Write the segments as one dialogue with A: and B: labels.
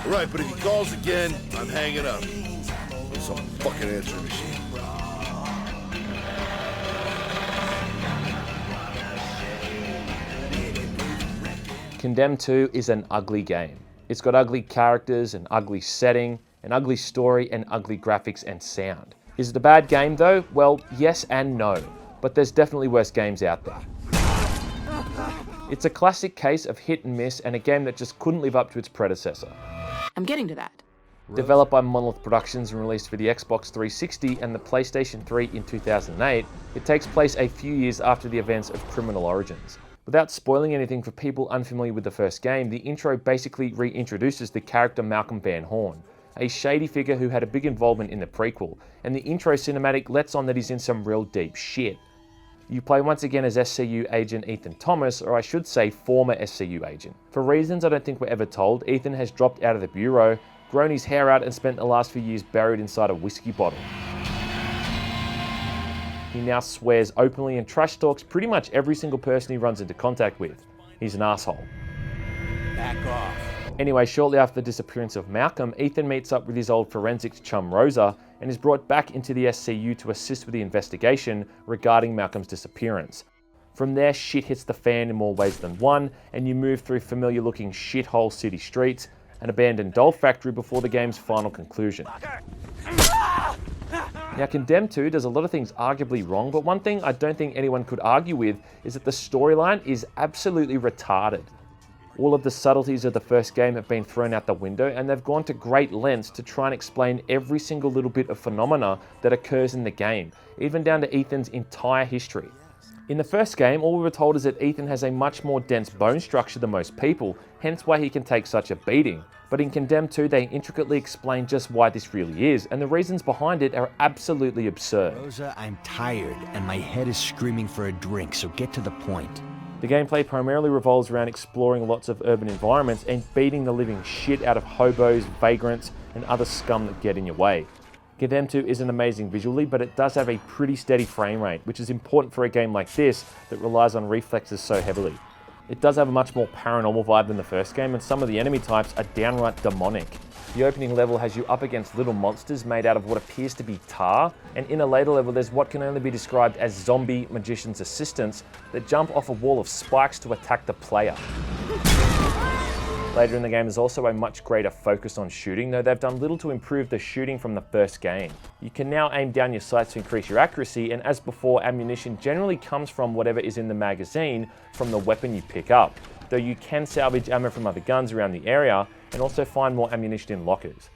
A: Right, but if he calls again, I'm hanging up. Some fucking answering machine.
B: Condemned 2 is an ugly game. It's got ugly characters, an ugly setting, an ugly story, and ugly graphics and sound. Is it a bad game though? Well, yes and no, but there's definitely worse games out there. It's a classic case of hit and miss and a game that just couldn't live up to its predecessor.
C: I'm getting to that.
B: Developed by Monolith Productions and released for the Xbox 360 and the PlayStation 3 in 2008, it takes place a few years after the events of Criminal Origins. Without spoiling anything for people unfamiliar with the first game, the intro basically reintroduces the character Malcolm Van Horn, a shady figure who had a big involvement in the prequel, and the intro cinematic lets on that he's in some real deep shit. You play once again as SCU agent Ethan Thomas, or I should say former SCU agent. For reasons I don't think we're ever told, Ethan has dropped out of the bureau, grown his hair out and spent the last few years buried inside a whiskey bottle. He now swears openly and trash talks pretty much every single person he runs into contact with. He's an asshole.
D: Back off.
B: Anyway, shortly after the disappearance of Malcolm, Ethan meets up with his old forensics chum Rosa and is brought back into the SCU to assist with the investigation regarding Malcolm's disappearance. From there, shit hits the fan in more ways than one, and you move through familiar looking shithole city streets, an abandoned doll factory before the game's final conclusion. Now, Condemned 2 does a lot of things arguably wrong, but one thing I don't think anyone could argue with is that the storyline is absolutely retarded. All of the subtleties of the first game have been thrown out the window, and they've gone to great lengths to try and explain every single little bit of phenomena that occurs in the game, even down to Ethan's entire history. In the first game, all we were told is that Ethan has a much more dense bone structure than most people, hence why he can take such a beating. But in Condemned 2, they intricately explain just why this really is, and the reasons behind it are absolutely absurd.
D: Rosa, I'm tired, and my head is screaming for a drink, so get to the point.
B: The gameplay primarily revolves around exploring lots of urban environments and beating the living shit out of hobos, vagrants, and other scum that get in your way. Condemned 2 isn't amazing visually, but it does have a pretty steady frame rate, which is important for a game like this that relies on reflexes so heavily. It does have a much more paranormal vibe than the first game, and some of the enemy types are downright demonic. The opening level has you up against little monsters made out of what appears to be tar, and in a later level there's what can only be described as zombie magician's assistants that jump off a wall of spikes to attack the player. Later in the game there's also a much greater focus on shooting, though they've done little to improve the shooting from the first game. You can now aim down your sights to increase your accuracy, and as before, ammunition generally comes from whatever is in the magazine from the weapon you pick up, though you can salvage ammo from other guns around the area and also find more ammunition in lockers.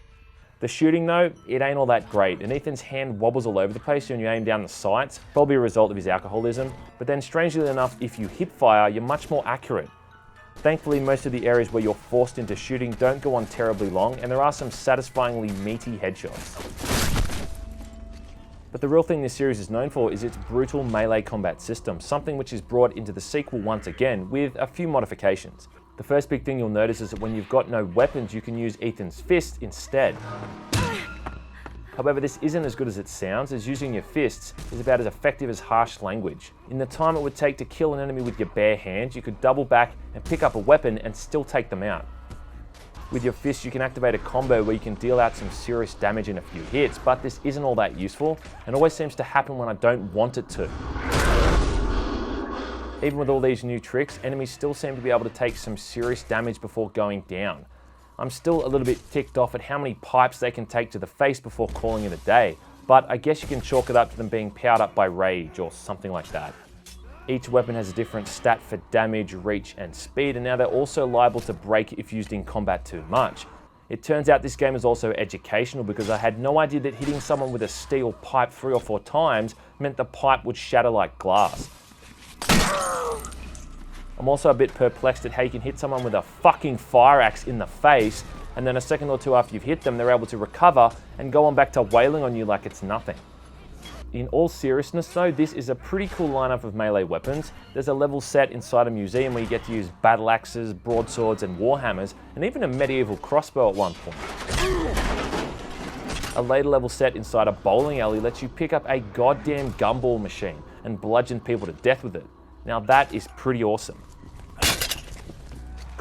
B: The shooting though, it ain't all that great, and Ethan's hand wobbles all over the place when you aim down the sights, probably a result of his alcoholism, but then strangely enough, if you hip fire, you're much more accurate. Thankfully, most of the areas where you're forced into shooting don't go on terribly long, and there are some satisfyingly meaty headshots. But the real thing this series is known for is its brutal melee combat system, something which is brought into the sequel once again, with a few modifications. The first big thing you'll notice is that when you've got no weapons, you can use Ethan's fist instead. However, this isn't as good as it sounds, as using your fists is about as effective as harsh language. In the time it would take to kill an enemy with your bare hands, you could double back and pick up a weapon and still take them out. With your fists, you can activate a combo where you can deal out some serious damage in a few hits, but this isn't all that useful, and always seems to happen when I don't want it to. Even with all these new tricks, enemies still seem to be able to take some serious damage before going down. I'm still a little bit ticked off at how many pipes they can take to the face before calling it a day, but I guess you can chalk it up to them being powered up by rage or something like that. Each weapon has a different stat for damage, reach, and speed, and now they're also liable to break if used in combat too much. It turns out this game is also educational, because I had no idea that hitting someone with a steel pipe 3 or 4 times meant the pipe would shatter like glass. I'm also a bit perplexed at how you can hit someone with a fucking fire axe in the face, and then a second or two after you've hit them, they're able to recover and go on back to wailing on you like it's nothing. In all seriousness though, this is a pretty cool lineup of melee weapons. There's a level set inside a museum where you get to use battle axes, broadswords, and warhammers, and even a medieval crossbow at one point. A later level set inside a bowling alley lets you pick up a goddamn gumball machine and bludgeon people to death with it. Now that is pretty awesome.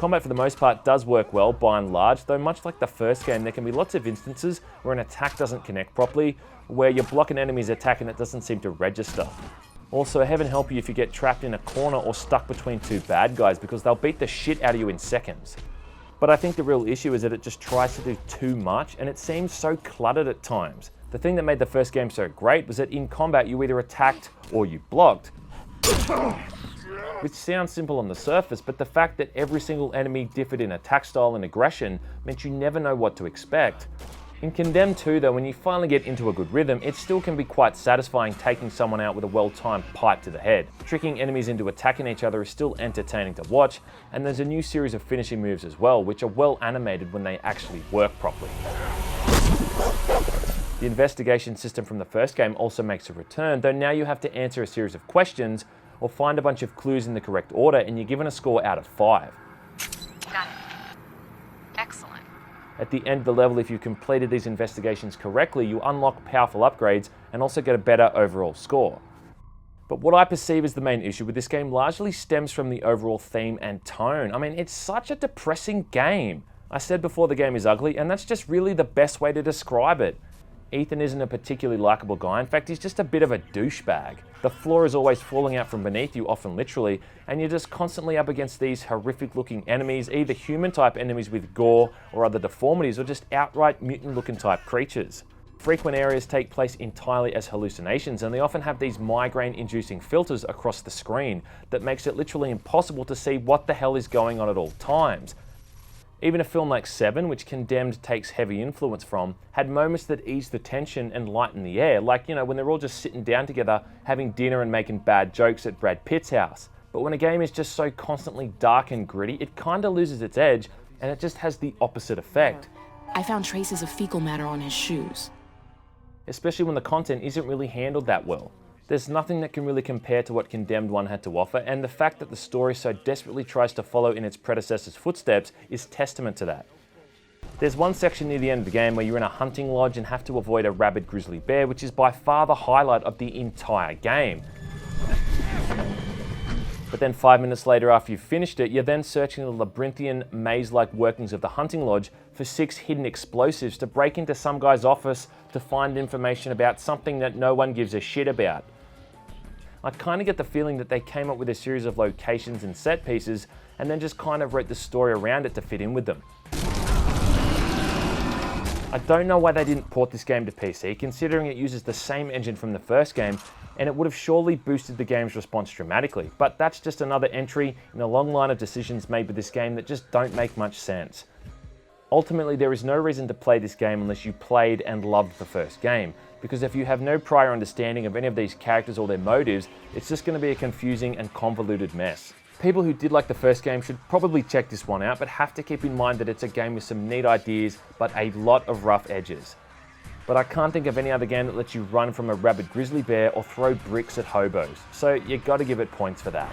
B: Combat for the most part does work well by and large, though much like the first game, there can be lots of instances where an attack doesn't connect properly, where you block an enemy's attack and it doesn't seem to register. Also, heaven help you if you get trapped in a corner or stuck between two bad guys, because they'll beat the shit out of you in seconds. But I think the real issue is that it just tries to do too much, and it seems so cluttered at times. The thing that made the first game so great was that in combat you either attacked or you blocked. Which sounds simple on the surface, but the fact that every single enemy differed in attack style and aggression meant you never know what to expect. In Condemned 2 though, when you finally get into a good rhythm, it still can be quite satisfying taking someone out with a well-timed pipe to the head. Tricking enemies into attacking each other is still entertaining to watch, and there's a new series of finishing moves as well, which are well animated when they actually work properly. The investigation system from the first game also makes a return, though now you have to answer a series of questions or find a bunch of clues in the correct order, and you're given a score out of 5.
C: Got it. Excellent.
B: At the end of the level, if you completed these investigations correctly, you unlock powerful upgrades and also get a better overall score. But what I perceive as the main issue with this game largely stems from the overall theme and tone. I mean, it's such a depressing game. I said before the game is ugly, and that's just really the best way to describe it. Ethan isn't a particularly likable guy. In fact, he's just a bit of a douchebag. The floor is always falling out from beneath you, often literally, and you're just constantly up against these horrific looking enemies, either human type enemies with gore or other deformities, or just outright mutant looking type creatures. Frequent areas take place entirely as hallucinations, and they often have these migraine inducing filters across the screen that makes it literally impossible to see what the hell is going on at all times. Even a film like Seven, which Condemned takes heavy influence from, had moments that eased the tension and lightened the air, like, you know, when they're all just sitting down together, having dinner and making bad jokes at Brad Pitt's house. But when a game is just so constantly dark and gritty, it kinda loses its edge, and it just has the opposite effect.
E: I found traces of fecal matter on his shoes.
B: Especially when the content isn't really handled that well. There's nothing that can really compare to what Condemned 1 had to offer, and the fact that the story so desperately tries to follow in its predecessor's footsteps is testament to that. There's one section near the end of the game where you're in a hunting lodge and have to avoid a rabid grizzly bear, which is by far the highlight of the entire game. But then 5 minutes later, after you've finished it, you're then searching the labyrinthian, maze-like workings of the hunting lodge for 6 hidden explosives to break into some guy's office to find information about something that no one gives a shit about. I kind of get the feeling that they came up with a series of locations and set pieces and then just kind of wrote the story around it to fit in with them. I don't know why they didn't port this game to PC, considering it uses the same engine from the first game, and it would have surely boosted the game's response dramatically, but that's just another entry in a long line of decisions made with this game that just don't make much sense. Ultimately, there is no reason to play this game unless you played and loved the first game, because if you have no prior understanding of any of these characters or their motives, it's just going to be a confusing and convoluted mess. People who did like the first game should probably check this one out, but have to keep in mind that it's a game with some neat ideas, but a lot of rough edges. But I can't think of any other game that lets you run from a rabid grizzly bear or throw bricks at hobos, so you gotta give it points for that.